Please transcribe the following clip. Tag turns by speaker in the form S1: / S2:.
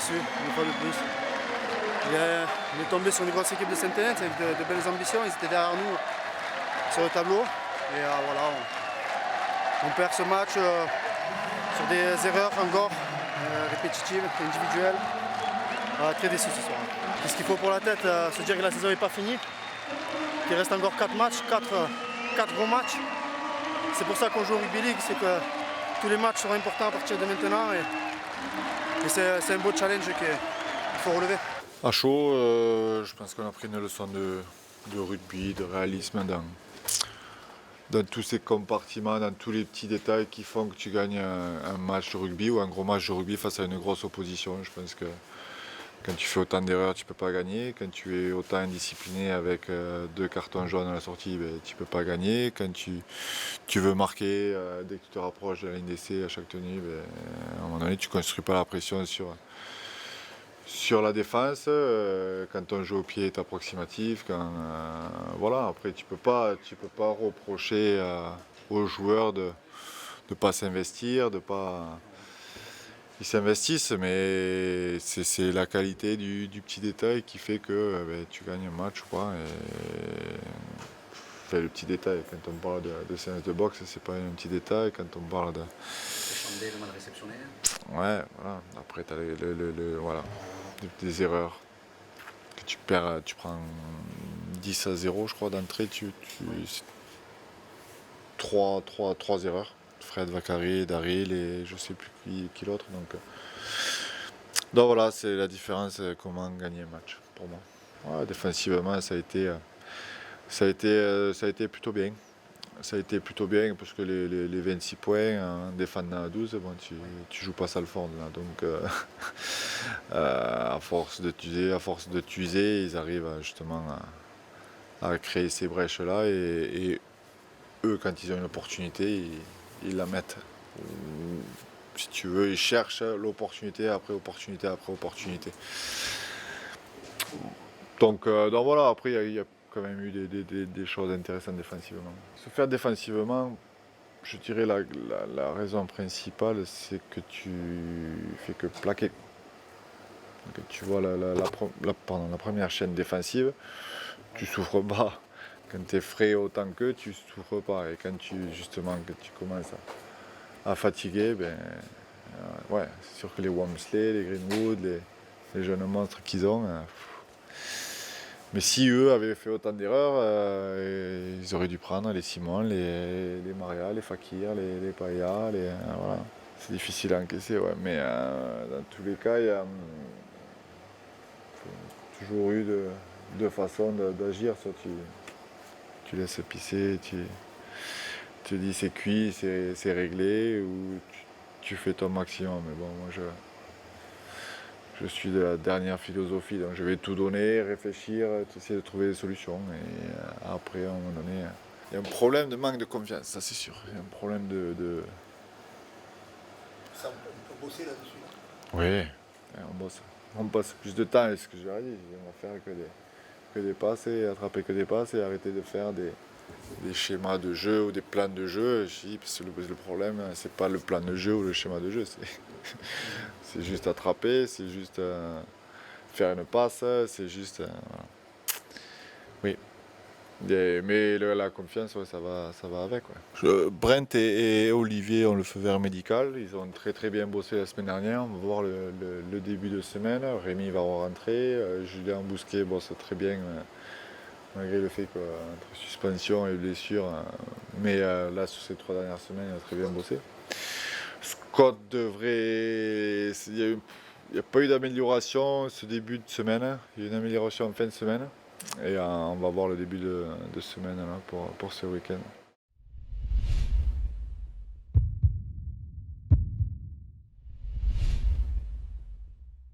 S1: déçu, une fois de plus. On est tombé sur une grosse équipe de Saint-Étienne avec de belles ambitions. Ils étaient derrière nous sur le tableau. Et voilà, on perd ce match sur des erreurs encore répétitives, individuelles. Très déçu ce soir. Qu'est-ce qu'il faut pour la tête? Se dire que la saison n'est pas finie, qu'il reste encore 4 matchs, 4 gros matchs. C'est pour ça qu'on joue au Rugby League, c'est que tous les matchs seront importants à partir de maintenant. Et c'est un beau challenge qu'il faut relever.
S2: À chaud, je pense qu'on a pris une leçon de rugby, de réalisme dans tous ces compartiments, dans tous les petits détails qui font que tu gagnes un match de rugby ou un gros match de rugby face à une grosse opposition. Je pense que quand tu fais autant d'erreurs, tu ne peux pas gagner. Quand tu es autant indiscipliné avec 2 cartons jaunes à la sortie, tu ne peux pas gagner. Quand tu veux marquer dès que tu te rapproches de la ligne d'essai à chaque tenue, à un moment donné, tu ne construis pas la pression sur la défense. Quand ton jeu au pied est approximatif, voilà, après tu peux pas reprocher aux joueurs de ne pas s'investir, ils s'investissent, mais c'est la qualité du petit détail qui fait que tu gagnes un match ou pas. Le petit détail, quand on parle de séance de boxe, c'est pas un petit détail. Quand on parle de.
S3: Le mal réceptionné.
S2: Ouais, voilà. Après, tu as voilà, des erreurs. Que tu perds, tu prends 10-0, je crois, d'entrée. Trois erreurs. Fred Vakari, Daryl et je sais plus qui l'autre. Donc voilà, c'est la différence, comment gagner un match pour moi. Ouais, défensivement, ça a été plutôt bien. Ça a été plutôt bien parce que les 26 points en défendant à 12, bon, tu joues pas Salford là. Donc à force de t'user, ils arrivent justement à créer ces brèches-là et eux, quand ils ont une opportunité, ils la mettent. Si tu veux, ils cherchent l'opportunité après opportunité après opportunité. Donc voilà, après il y a quand même eu des choses intéressantes défensivement. Se faire défensivement, je dirais la raison principale, c'est que tu fais que plaquer. Donc, tu vois pendant la première chaîne défensive, tu souffres pas. Quand tu es frais autant qu'eux, tu souffres pas. Et quand tu commences à fatiguer, ouais, c'est sûr que les Wamsley, les Greenwood, les jeunes monstres qu'ils ont. Mais si eux avaient fait autant d'erreurs, ils auraient dû prendre les Simon, les Maria, les Fakir, les Paya, voilà. C'est difficile à encaisser, ouais. Mais dans tous les cas, il y a toujours eu deux façons d'agir. Soit tu laisses pisser, tu te dis c'est cuit, c'est réglé, ou tu fais ton maximum. Mais bon, moi je suis de la dernière philosophie, donc je vais tout donner, réfléchir, essayer de trouver des solutions. Et après, à un moment donné, il y a un problème de manque de confiance, ça c'est sûr. Il y a un problème de...
S3: Ça, on peut bosser là-dessus.
S2: Oui, on passe plus de temps, et ce que je leur ai dit, on va faire que des passes, et attraper que des passes, et arrêter de faire des schémas de jeu ou des plans de jeu. Je dis, parce que le problème, c'est pas le plan de jeu ou le schéma de jeu, c'est juste attraper, c'est juste faire une passe, c'est juste... voilà. Oui. Mais la confiance, ouais, ça va avec. Ouais. Brent et Olivier ont le feu vert médical. Ils ont très très bien bossé la semaine dernière. On va voir le début de semaine. Rémi va rentrer. Julien Bousquet bosse très bien, malgré le fait qu'entre suspension et blessure. Mais là, sur ces 3 dernières semaines, il a très bien bossé. Scott devrait... Il n'y a pas eu d'amélioration ce début de semaine. Il y a eu une amélioration en fin de semaine. Et on va voir le début de semaine là, pour ce week-end.